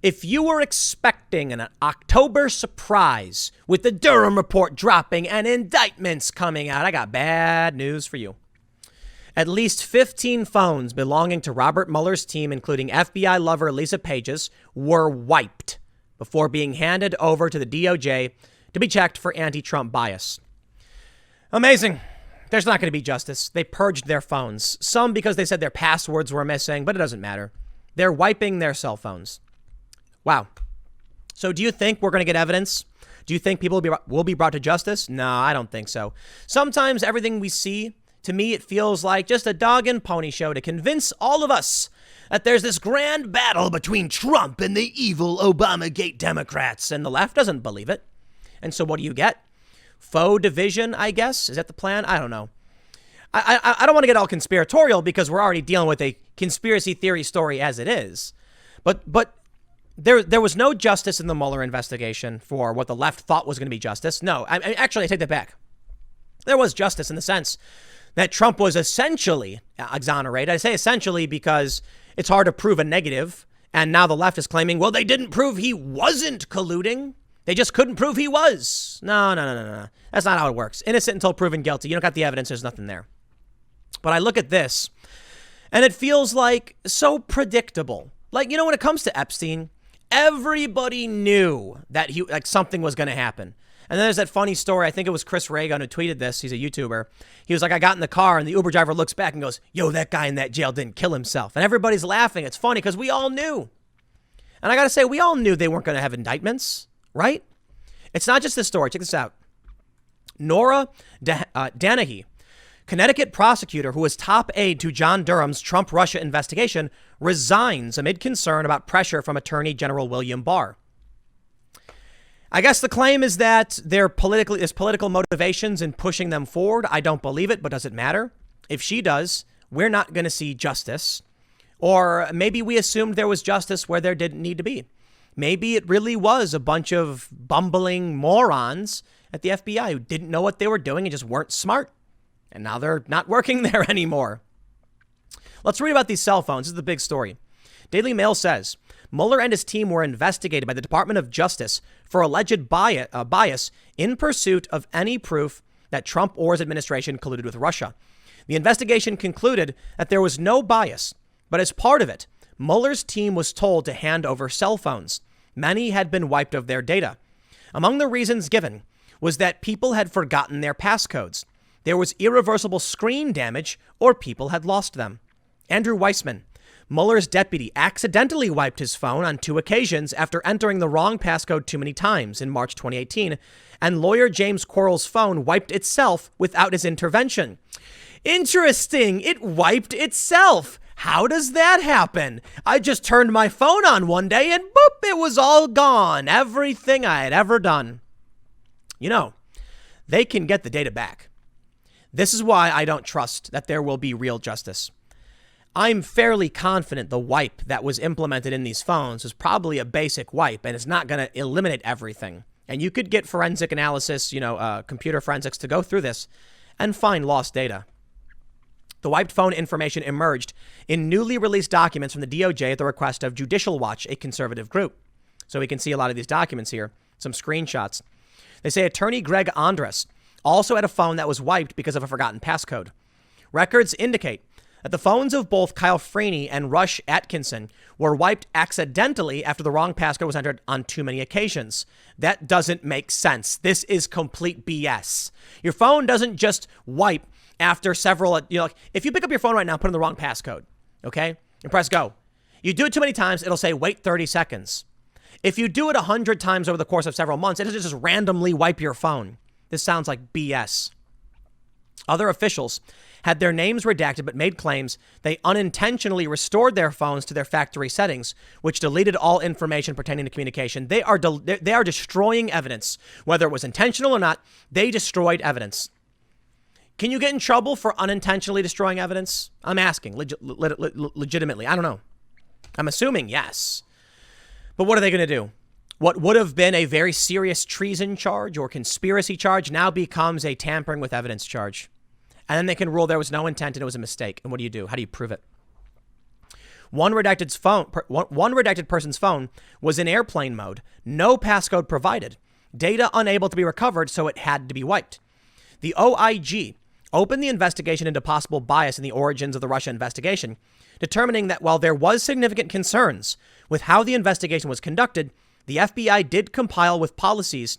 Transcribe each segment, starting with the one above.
If you were expecting an October surprise with the Durham report dropping and indictments coming out, I got bad news for you. At least 15 phones belonging to Robert Mueller's team, including FBI lover Lisa Page's, were wiped before being handed over to the DOJ to be checked for anti-Trump bias. Amazing. There's not going to be justice. They purged their phones. Some because they said their passwords were missing, but it doesn't matter. They're wiping their cell phones. Wow. So do you think we're going to get evidence? Do you think people will be brought to justice? No, I don't think so. Sometimes everything we see, to me, it feels like just a dog and pony show to convince all of us that there's this grand battle between Trump and the evil Obamagate Democrats, and the left doesn't believe it. And so what do you get? Faux division, I guess? Is that the plan? I don't know. I don't want to get all conspiratorial because we're already dealing with a conspiracy theory story as it is. But there was no justice in the Mueller investigation for what the left thought was going to be justice. No, actually, I take that back. There was justice in the sense that Trump was essentially exonerated. I say essentially because it's hard to prove a negative. And now the left is claiming, well, they didn't prove he wasn't colluding. They just couldn't prove he was. No. That's not how it works. Innocent until proven guilty. You don't got the evidence. There's nothing there. But I look at this and it feels like so predictable. Like, when it comes to Epstein, everybody knew that something was going to happen. And then there's that funny story. I think it was Chris Reagan who tweeted this. He's a YouTuber. He was like, I got in the car and the Uber driver looks back and goes, yo, that guy in that jail didn't kill himself. And everybody's laughing. It's funny because we all knew. And I got to say, we all knew they weren't going to have indictments, right? It's not just this story. Check this out. Nora Danahy, Connecticut prosecutor who was top aide to John Durham's Trump-Russia investigation, resigns amid concern about pressure from Attorney General William Barr. I guess the claim is that there's political motivations in pushing them forward. I don't believe it, but does it matter? If she does, we're not going to see justice. Or maybe we assumed there was justice where there didn't need to be. Maybe it really was a bunch of bumbling morons at the FBI who didn't know what they were doing and just weren't smart. And now they're not working there anymore. Let's read about these cell phones. This is the big story. Daily Mail says, Mueller and his team were investigated by the Department of Justice for alleged bias in pursuit of any proof that Trump or his administration colluded with Russia. The investigation concluded that there was no bias, but as part of it, Mueller's team was told to hand over cell phones. Many had been wiped of their data. Among the reasons given was that people had forgotten their passcodes. There was irreversible screen damage or people had lost them. Andrew Weissman, Mueller's deputy, accidentally wiped his phone on 2 occasions after entering the wrong passcode too many times in March 2018, and lawyer James Quarles' phone wiped itself without his intervention. Interesting. It wiped itself. How does that happen? I just turned my phone on one day and boop, it was all gone. Everything I had ever done. They can get the data back. This is why I don't trust that there will be real justice. I'm fairly confident the wipe that was implemented in these phones was probably a basic wipe and it's not going to eliminate everything. And you could get forensic analysis, computer forensics to go through this and find lost data. The wiped phone information emerged in newly released documents from the DOJ at the request of Judicial Watch, a conservative group. So we can see a lot of these documents here, some screenshots. They say attorney Greg Andres also had a phone that was wiped because of a forgotten passcode. Records indicate that the phones of both Kyle Freeney and Rush Atkinson were wiped accidentally after the wrong passcode was entered on too many occasions. That doesn't make sense. This is complete BS. Your phone doesn't just wipe after several, if you pick up your phone right now, put in the wrong passcode, okay, and press go. You do it too many times, it'll say wait 30 seconds. If you do it 100 times over the course of several months, it'll just randomly wipe your phone. This sounds like BS. Other officials had their names redacted but made claims they unintentionally restored their phones to their factory settings, which deleted all information pertaining to communication. They are destroying evidence. Whether it was intentional or not, they destroyed evidence. Can you get in trouble for unintentionally destroying evidence? I'm asking legitimately. I don't know. I'm assuming yes. But what are they going to do? What would have been a very serious treason charge or conspiracy charge now becomes a tampering with evidence charge. And then they can rule there was no intent and it was a mistake. And what do you do? How do you prove it? One redacted person's phone was in airplane mode, no passcode provided, data unable to be recovered, so it had to be wiped. The OIG opened the investigation into possible bias in the origins of the Russia investigation, determining that while there was significant concerns with how the investigation was conducted, the FBI did compile with policies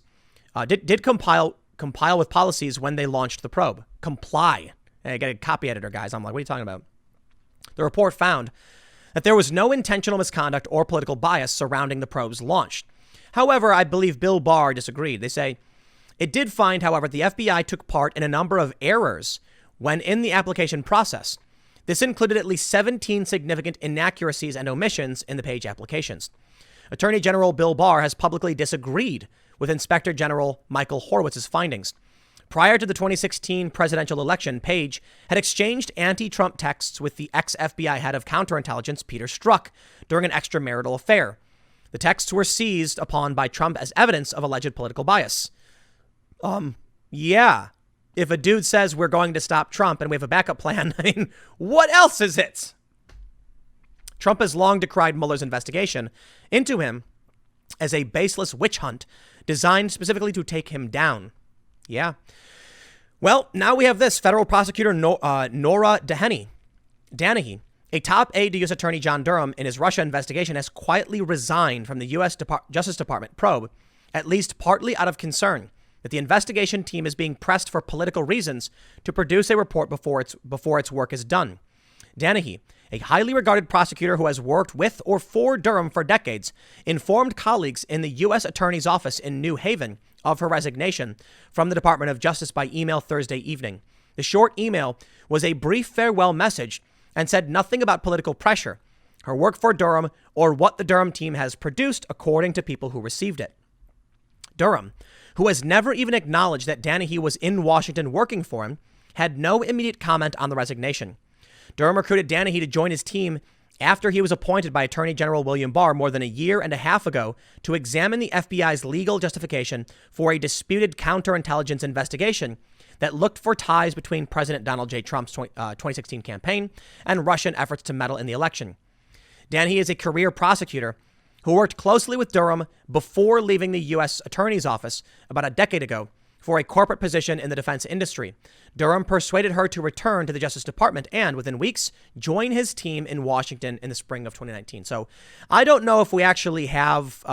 when they launched the probe. Comply. And I got a copy editor, guys. I'm like, what are you talking about? The report found that there was no intentional misconduct or political bias surrounding the probe's launch. However, I believe Bill Barr disagreed. They say, it did find, however, the FBI took part in a number of errors when in the application process. This included at least 17 significant inaccuracies and omissions in the page applications. Attorney General Bill Barr has publicly disagreed with Inspector General Michael Horowitz's findings. Prior to the 2016 presidential election, Page had exchanged anti-Trump texts with the ex-FBI head of counterintelligence, Peter Strzok, during an extramarital affair. The texts were seized upon by Trump as evidence of alleged political bias. Yeah. If a dude says we're going to stop Trump and we have a backup plan, I mean, what else is it? Trump has long decried Mueller's investigation into him as a baseless witch hunt designed specifically to take him down. Yeah. Well, now we have this. Federal prosecutor Nora Danahy, a top aide to U.S. Attorney John Durham in his Russia investigation, has quietly resigned from the U.S. Justice Department probe, at least partly out of concern that the investigation team is being pressed for political reasons to produce a report before its work is done. Danahy, a highly regarded prosecutor who has worked with or for Durham for decades, informed colleagues in the U.S. Attorney's Office in New Haven of her resignation from the Department of Justice by email Thursday evening. The short email was a brief farewell message and said nothing about political pressure, her work for Durham, or what the Durham team has produced, according to people who received it. Durham, who has never even acknowledged that Danahy was in Washington working for him, had no immediate comment on the resignation. Durham recruited Danahy to join his team after he was appointed by Attorney General William Barr more than a year and a half ago to examine the FBI's legal justification for a disputed counterintelligence investigation that looked for ties between President Donald J. Trump's 2016 campaign and Russian efforts to meddle in the election. Danahy is a career prosecutor who worked closely with Durham before leaving the U.S. Attorney's Office about a decade ago for a corporate position in the defense industry. Durham persuaded her to return to the Justice Department and, within weeks, join his team in Washington in the spring of 2019. So I don't know if we actually have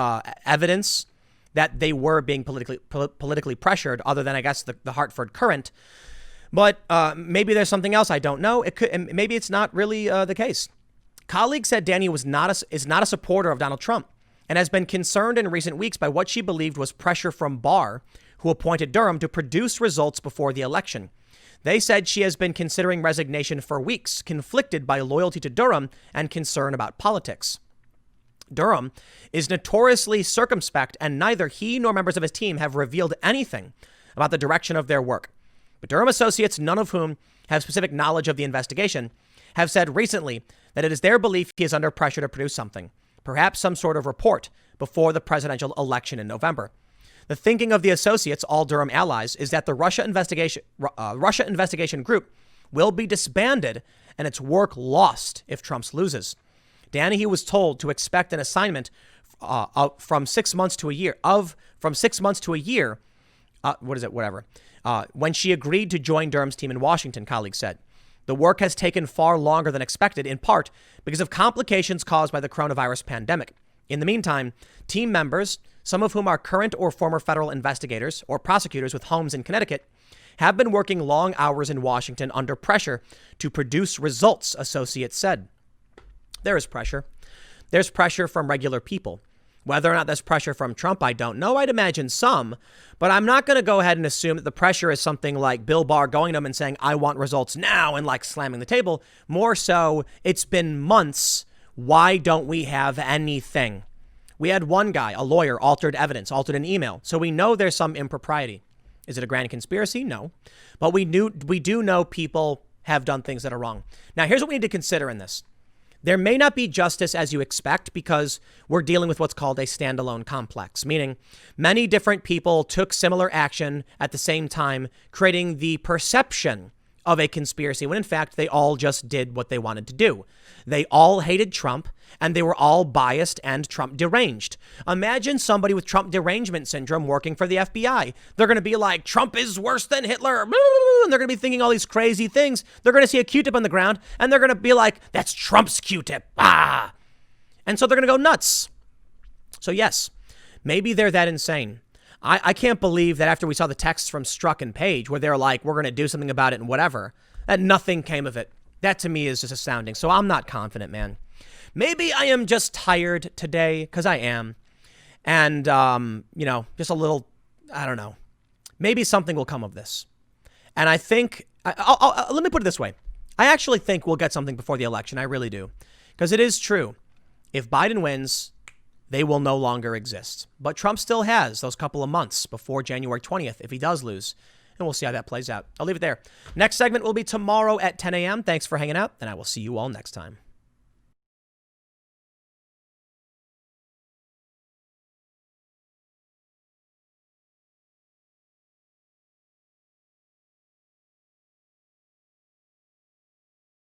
evidence that they were being politically pressured, other than, I guess, the Hartford Courant. But maybe there's something else I don't know. It could, and maybe it's not really the case. Colleagues said Danahy is not a supporter of Donald Trump and has been concerned in recent weeks by what she believed was pressure from Barr, who appointed Durham to produce results before the election. They said she has been considering resignation for weeks, conflicted by loyalty to Durham and concern about politics. Durham is notoriously circumspect, and neither he nor members of his team have revealed anything about the direction of their work. But Durham associates, none of whom have specific knowledge of the investigation, have said recently that it is their belief he is under pressure to produce something, perhaps some sort of report, before the presidential election in November. The thinking of the associates, all Durham allies, is that the Russia investigation group will be disbanded and its work lost if Trump loses. Danahy was told to expect an assignment from 6 months to a year. When she agreed to join Durham's team in Washington, colleagues said. The work has taken far longer than expected, in part because of complications caused by the coronavirus pandemic. In the meantime, team members, some of whom are current or former federal investigators or prosecutors with homes in Connecticut, have been working long hours in Washington under pressure to produce results, associates said. There is pressure. There's pressure from regular people. Whether or not there's pressure from Trump, I don't know. I'd imagine some, but I'm not going to go ahead and assume that the pressure is something like Bill Barr going to him and saying, I want results now, and like slamming the table. More so, it's been months. Why don't we have anything? We had one guy, a lawyer, altered evidence, altered an email. So we know there's some impropriety. Is it a grand conspiracy? No. But we do know people have done things that are wrong. Now, here's what we need to consider in this. There may not be justice as you expect because we're dealing with what's called a standalone complex, meaning many different people took similar action at the same time, creating the perception of a conspiracy when in fact they all just did what they wanted to do. They all hated Trump and they were all biased and Trump deranged. Imagine somebody with Trump derangement syndrome working for the FBI. They're going to be like, Trump is worse than Hitler. And they're going to be thinking all these crazy things. They're going to see a Q-tip on the ground and they're going to be like, that's Trump's Q-tip. Ah. And so they're going to go nuts. So yes, maybe they're that insane. I can't believe that after we saw the texts from Strzok and Page where they're like, we're going to do something about it and whatever, that nothing came of it. That to me is just astounding. So I'm not confident, man. Maybe I am just tired today because I am. And, just a little, I don't know. Maybe something will come of this. And I think, let me put it this way. I actually think we'll get something before the election. I really do. Because it is true. If Biden wins, they will no longer exist. But Trump still has those couple of months before January 20th if he does lose. And we'll see how that plays out. I'll leave it there. Next segment will be tomorrow at 10 a.m. Thanks for hanging out, and I will see you all next time.